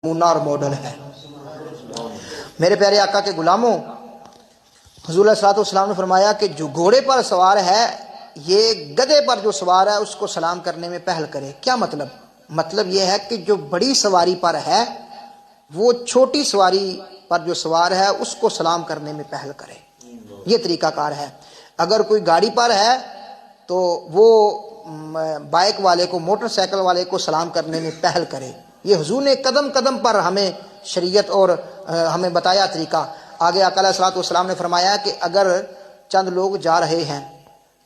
نمونہ اور ماڈل ہے۔ میرے پیارے آقا کے غلاموں، حضور علیہ الصلوۃ والسلام نے فرمایا کہ جو گھوڑے پر سوار ہے یہ گدھے پر جو سوار ہے اس کو سلام کرنے میں پہل کرے۔ کیا مطلب؟ مطلب یہ ہے کہ جو بڑی سواری پر ہے وہ چھوٹی سواری پر جو سوار ہے اس کو سلام کرنے میں پہل کرے۔ یہ طریقہ کار ہے۔ اگر کوئی گاڑی پر ہے تو وہ بائک والے کو، موٹر سائیکل والے کو سلام کرنے میں پہل کرے۔ یہ حضور نے قدم قدم پر ہمیں شریعت اور ہمیں بتایا طریقہ۔ آگے آقا علیہ الصلوۃ والسلام نے فرمایا کہ اگر چند لوگ جا رہے ہیں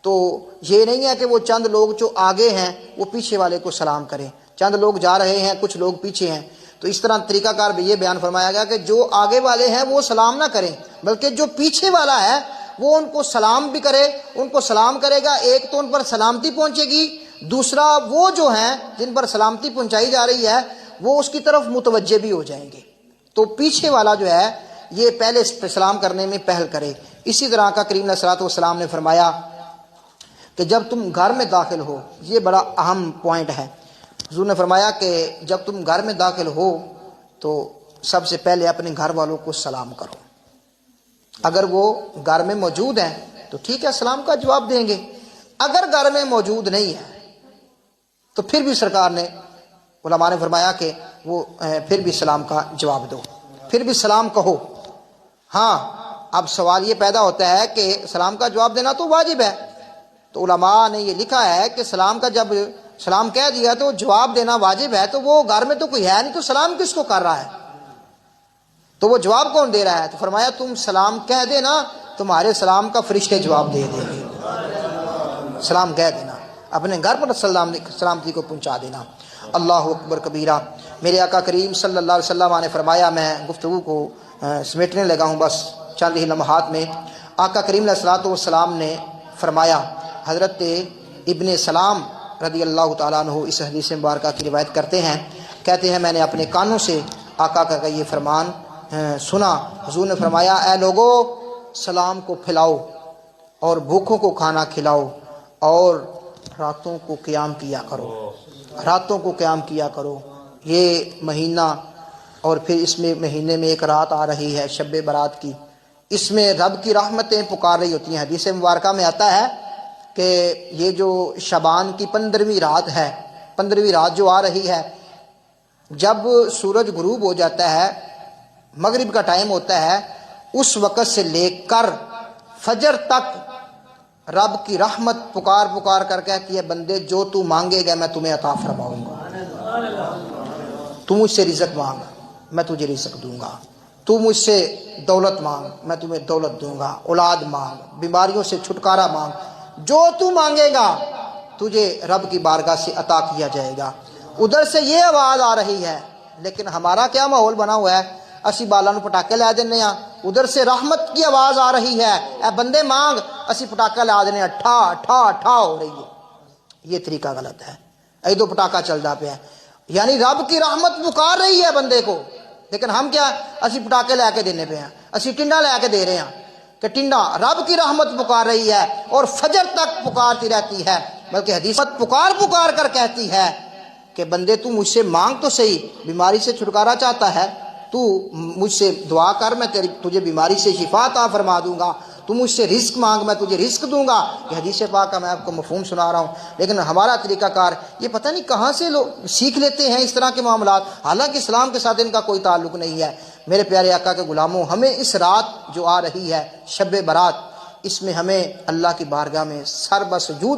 تو یہ نہیں ہے کہ وہ چند لوگ جو آگے ہیں وہ پیچھے والے کو سلام کریں۔ چند لوگ جا رہے ہیں، کچھ لوگ پیچھے ہیں، تو اس طرح طریقہ کار بھی یہ بیان فرمایا گیا کہ جو آگے والے ہیں وہ سلام نہ کریں، بلکہ جو پیچھے والا ہے وہ ان کو سلام بھی کرے، ان کو سلام کرے گا۔ ایک تو ان پر سلامتی پہنچے گی، دوسرا وہ جو ہیں جن پر سلامتی پہنچائی جا رہی ہے وہ اس کی طرف متوجہ بھی ہو جائیں گے۔ تو پیچھے والا جو ہے یہ پہلے سلام کرنے میں پہل کرے۔ اسی طرح کا کریم علیہ الصلوۃ والسلام نے فرمایا کہ جب تم گھر میں داخل ہو، یہ بڑا اہم پوائنٹ ہے۔ حضور نے فرمایا کہ جب تم گھر میں داخل ہو تو سب سے پہلے اپنے گھر والوں کو سلام کرو۔ اگر وہ گھر میں موجود ہیں تو ٹھیک ہے، سلام کا جواب دیں گے۔ اگر گھر میں موجود نہیں ہے تو پھر بھی سرکار نے، علماء نے فرمایا کہ وہ پھر بھی سلام کا جواب دو، پھر بھی سلام کہو۔ ہاں، اب سوال یہ پیدا ہوتا ہے کہ سلام کا جواب دینا تو واجب ہے، تو علماء نے یہ لکھا ہے کہ سلام کا جب سلام کہہ دیا تو جواب دینا واجب ہے، تو وہ گھر میں تو کوئی ہے نہیں تو سلام کس کو کر رہا ہے؟ تو وہ جواب کون دے رہا ہے؟ تو فرمایا تم سلام کہہ دینا، تمہارے سلام کا فرشتے جواب دے دیں گے۔ سلام کہہ دینا، اپنے گھر پر سلامتی کو پہنچا دینا۔ اللہ اکبر کبیرہ۔ میرے آقا کریم صلی اللہ علیہ وسلم نے فرمایا، میں گفتگو کو سمیٹنے لگا ہوں بس چند ہی لمحات میں۔ آقا کریم علیہ الصلوۃ والسلام نے فرمایا، حضرت ابن سلام رضی اللہ تعالیٰ عنہ اس حدیث مبارکہ کی روایت کرتے ہیں، کہتے ہیں میں نے اپنے کانوں سے آقا کا یہ فرمان سنا۔ حضور نے فرمایا، اے لوگو، سلام کو پھیلاؤ اور بھوکوں کو کھانا کھلاؤ اور راتوں کو قیام کیا کرو، راتوں کو قیام کیا کرو۔ یہ مہینہ اور پھر اس میں مہینے میں ایک رات آ رہی ہے شب برات کی، اس میں رب کی رحمتیں پکار رہی ہوتی ہیں۔ حدیث مبارکہ میں آتا ہے کہ یہ جو شعبان کی 15ویں رات ہے، 15ویں رات جو آ رہی ہے، جب سورج غروب ہو جاتا ہے، مغرب کا ٹائم ہوتا ہے، اس وقت سے لے کر فجر تک رب کی رحمت پکار پکار کر کہتی ہے، بندے جو تو مانگے گا میں تمہیں عطا فرماؤں گا، تو مجھ سے رزق مانگ میں تجھے رزق دوں گا، تو مجھ سے دولت مانگ میں تمہیں دولت دوں گا، اولاد مانگ، بیماریوں سے چھٹکارا مانگ، جو تو مانگے گا تجھے رب کی بارگاہ سے عطا کیا جائے گا۔ ادھر سے یہ آواز آ رہی ہے، لیکن ہمارا کیا ماحول بنا ہوا ہے؟ اسی بالا نو پٹاکے لا دینے ہاں، ادھر سے رحمت کی آواز آ رہی ہے، اے بندے مانگ، اسی پٹاکا لا دینے ہاں، ٹھا ٹھا ٹھا ہو رہی ہے۔ یہ طریقہ غلط ہے، ایدو پٹاکا چلتا پیا ہے، یعنی رب کی رحمت پکار رہی ہے بندے کو، لیکن ہم کیا، اسی پٹاکے لے کے دینے پہ ہیں، اسی ٹنڈا لے کے دے رہے ہیں کہ ٹنڈا، رب کی رحمت پکار رہی ہے اور فجر تک پکارتی رہتی ہے، بلکہ حدیث پکار پکار کر کہتی ہے کہ بندے تو مجھ سے مانگ تو صحیح، بیماری سے چھٹکارا چاہتا ہے تو مجھ سے دعا کر، میں تجھے بیماری سے شفا عطا فرما دوں گا، تو مجھ سے رزق مانگ میں تجھے رزق دوں گا۔ یہ حدیث پاک کا میں آپ کو مفہوم سنا رہا ہوں، لیکن ہمارا طریقہ کار یہ پتہ نہیں کہاں سے لوگ سیکھ لیتے ہیں اس طرح کے معاملات، حالانکہ اسلام کے ساتھ ان کا کوئی تعلق نہیں ہے۔ میرے پیارے آقا کے غلاموں، ہمیں اس رات جو آ رہی ہے شب برات، اس میں ہمیں اللہ کی بارگاہ میں سر بسجود